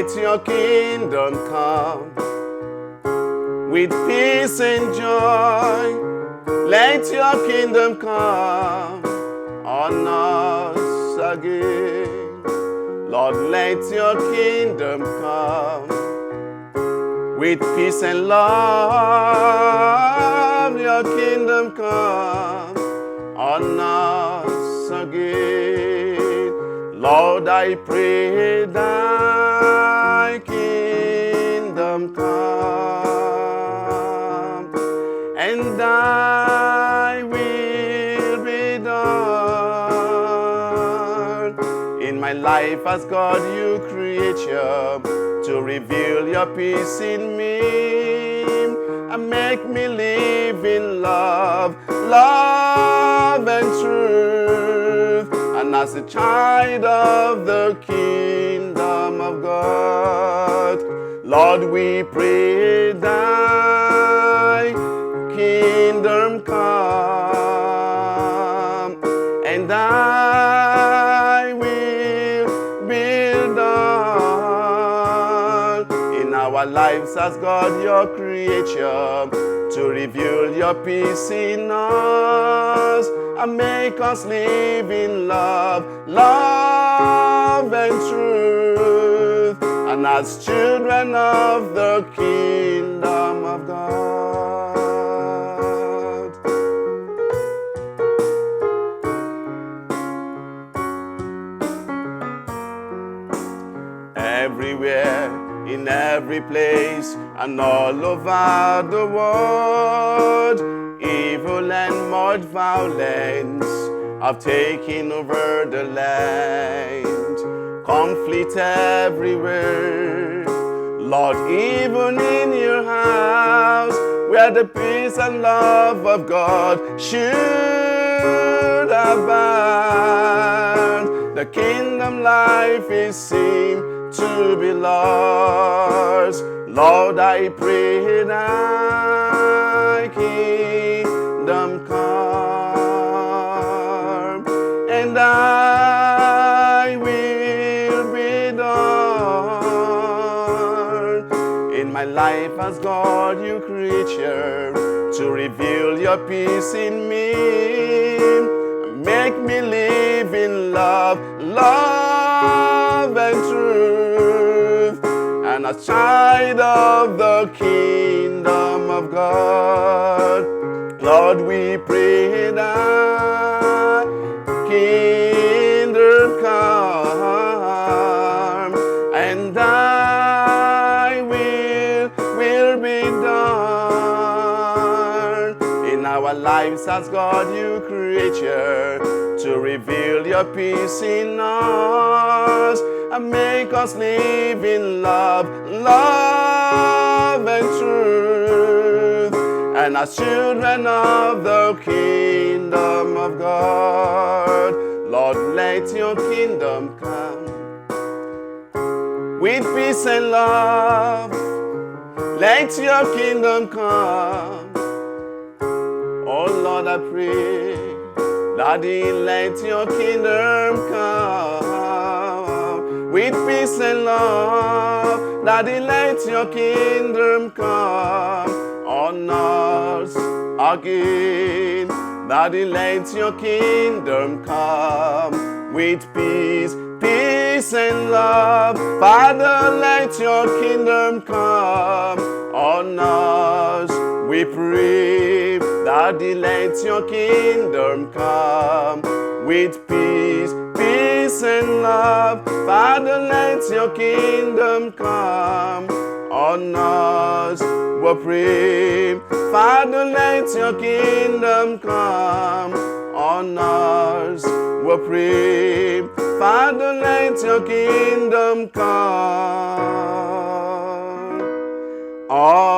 let your kingdom come with peace and joy. Let your kingdom come on us again. Lord, let your kingdom come with peace and love. Your kingdom come on us again. Lord, I pray thy kingdom come and thy will be done in my life as God, you creature, to reveal your peace in me and make me live in love, love and truth, and as a child of the kingdom of God. Lord, we pray thy kingdom come and thy will be done in our lives as God, your creature, to reveal your peace in us and make us live in love, love and truth, and as children of the kingdom of God. Everywhere, in every place, and all over the world, evil and much violence have taken over the land. Conflict everywhere. Lord, even in your house, where the peace and love of God should abound, the kingdom life is seen to be lost. Lord, I pray thy kingdom come and thy will be done in my life as God, you creature, to reveal your peace in me, make me live in love, love and truth, and a child of the kingdom of God. Lord, we pray thy kingdom come and thy will be done in our lives as God, you creature, to reveal your peace in us and make us live in love, love and truth, and as children of the kingdom of God. Lord, let your kingdom come with peace and love. Let your kingdom come. Oh Lord, I pray, Daddy, let your kingdom come with peace and love. Daddy, let your kingdom come on us again. Daddy, let your kingdom come with peace, peace and love. Father, let your kingdom come on us, we pray. Daddy, let your kingdom come with peace, peace and love. Father, let your kingdom come on us, we pray. Father, let your kingdom come on us, we pray. Father, let your kingdom come on